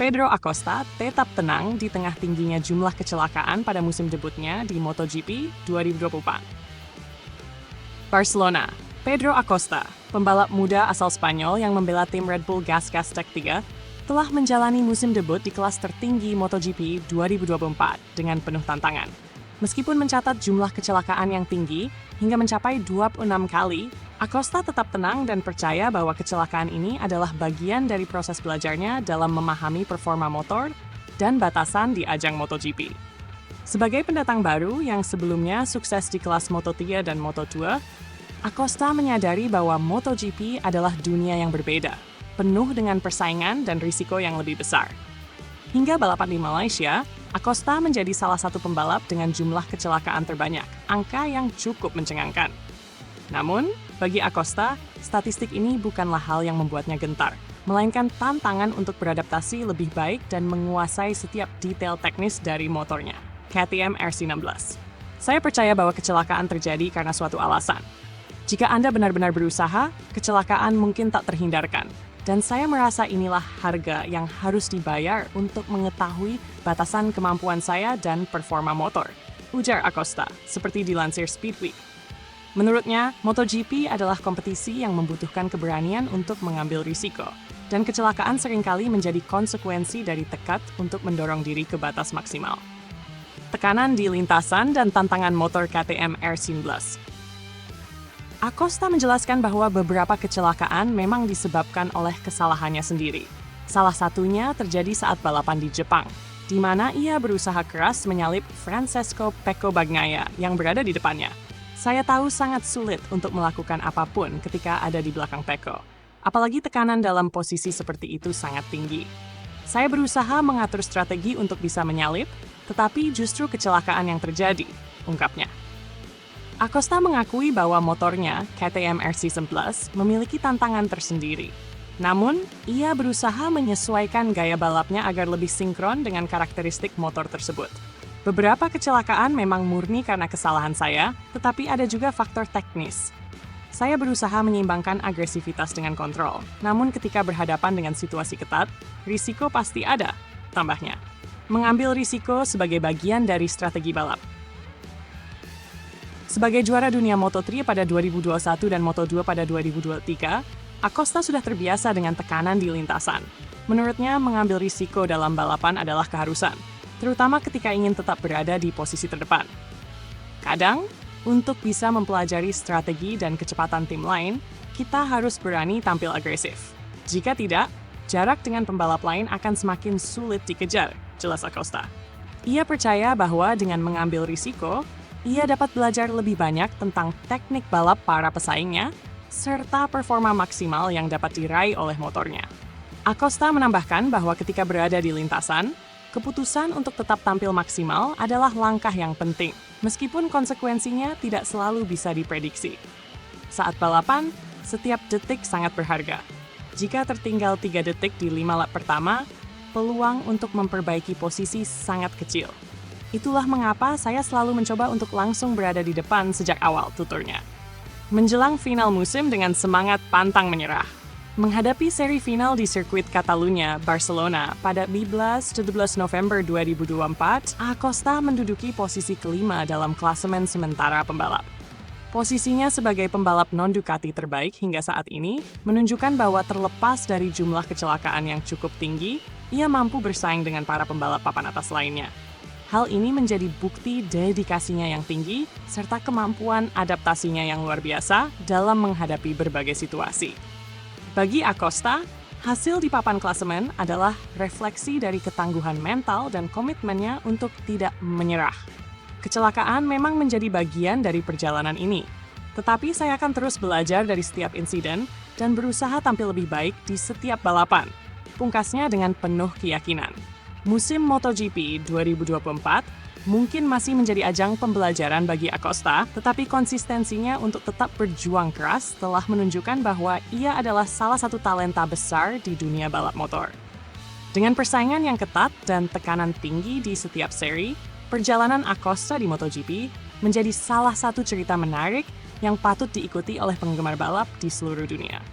Pedro Acosta tetap tenang di tengah tingginya jumlah kecelakaan pada musim debutnya di MotoGP 2024. Barcelona, Pedro Acosta, pembalap muda asal Spanyol yang membela tim Red Bull Gas Tech 3, telah menjalani musim debut di kelas tertinggi MotoGP 2024 dengan penuh tantangan. Meskipun mencatat jumlah kecelakaan yang tinggi hingga mencapai 26 kali, Acosta tetap tenang dan percaya bahwa kecelakaan ini adalah bagian dari proses belajarnya dalam memahami performa motor dan batasan di ajang MotoGP. Sebagai pendatang baru yang sebelumnya sukses di kelas Moto3 dan Moto2, Acosta menyadari bahwa MotoGP adalah dunia yang berbeda, penuh dengan persaingan dan risiko yang lebih besar. Hingga balapan di Malaysia, Acosta menjadi salah satu pembalap dengan jumlah kecelakaan terbanyak, angka yang cukup mencengangkan. Namun, bagi Acosta, statistik ini bukanlah hal yang membuatnya gentar, melainkan tantangan untuk beradaptasi lebih baik dan menguasai setiap detail teknis dari motornya, KTM RC16. Saya percaya bahwa kecelakaan terjadi karena suatu alasan. Jika Anda benar-benar berusaha, kecelakaan mungkin tak terhindarkan. Dan saya merasa inilah harga yang harus dibayar untuk mengetahui batasan kemampuan saya dan performa motor, ujar Acosta, seperti dilansir Speedweek. Menurutnya, MotoGP adalah kompetisi yang membutuhkan keberanian untuk mengambil risiko, dan kecelakaan seringkali menjadi konsekuensi dari tekad untuk mendorong diri ke batas maksimal. Tekanan di lintasan dan tantangan motor KTM R19. Acosta menjelaskan bahwa beberapa kecelakaan memang disebabkan oleh kesalahannya sendiri. Salah satunya terjadi saat balapan di Jepang, di mana ia berusaha keras menyalip Francesco Pecco Bagnaia yang berada di depannya. Saya tahu sangat sulit untuk melakukan apapun ketika ada di belakang Pecco, apalagi tekanan dalam posisi seperti itu sangat tinggi. Saya berusaha mengatur strategi untuk bisa menyalip, tetapi justru kecelakaan yang terjadi, ungkapnya. Acosta mengakui bahwa motornya, KTM RC11, memiliki tantangan tersendiri. Namun, ia berusaha menyesuaikan gaya balapnya agar lebih sinkron dengan karakteristik motor tersebut. Beberapa kecelakaan memang murni karena kesalahan saya, tetapi ada juga faktor teknis. Saya berusaha menyeimbangkan agresivitas dengan kontrol, namun ketika berhadapan dengan situasi ketat, risiko pasti ada, tambahnya. Mengambil risiko sebagai bagian dari strategi balap. Sebagai juara dunia Moto3 pada 2021 dan Moto2 pada 2023, Acosta sudah terbiasa dengan tekanan di lintasan. Menurutnya, mengambil risiko dalam balapan adalah keharusan, terutama ketika ingin tetap berada di posisi terdepan. Kadang, untuk bisa mempelajari strategi dan kecepatan tim lain, kita harus berani tampil agresif. Jika tidak, jarak dengan pembalap lain akan semakin sulit dikejar, jelas Acosta. Ia percaya bahwa dengan mengambil risiko, ia dapat belajar lebih banyak tentang teknik balap para pesaingnya, serta performa maksimal yang dapat diraih oleh motornya. Acosta menambahkan bahwa ketika berada di lintasan, keputusan untuk tetap tampil maksimal adalah langkah yang penting, meskipun konsekuensinya tidak selalu bisa diprediksi. Saat balapan, setiap detik sangat berharga. Jika tertinggal 3 detik di 5 lap pertama, peluang untuk memperbaiki posisi sangat kecil. Itulah mengapa saya selalu mencoba untuk langsung berada di depan sejak awal, tuturnya. Menjelang final musim dengan semangat pantang menyerah. Menghadapi seri final di sirkuit Catalunya, Barcelona, pada 15-17 November 2024, Acosta menduduki posisi kelima dalam klasemen sementara pembalap. Posisinya sebagai pembalap non-Ducati terbaik hingga saat ini menunjukkan bahwa terlepas dari jumlah kecelakaan yang cukup tinggi, ia mampu bersaing dengan para pembalap papan atas lainnya. Hal ini menjadi bukti dedikasinya yang tinggi, serta kemampuan adaptasinya yang luar biasa dalam menghadapi berbagai situasi. Bagi Acosta, hasil di papan klasemen adalah refleksi dari ketangguhan mental dan komitmennya untuk tidak menyerah. Kecelakaan memang menjadi bagian dari perjalanan ini, tetapi saya akan terus belajar dari setiap insiden dan berusaha tampil lebih baik di setiap balapan, pungkasnya dengan penuh keyakinan. Musim MotoGP 2024 mungkin masih menjadi ajang pembelajaran bagi Acosta, tetapi konsistensinya untuk tetap berjuang keras telah menunjukkan bahwa ia adalah salah satu talenta besar di dunia balap motor. Dengan persaingan yang ketat dan tekanan tinggi di setiap seri, perjalanan Acosta di MotoGP menjadi salah satu cerita menarik yang patut diikuti oleh penggemar balap di seluruh dunia.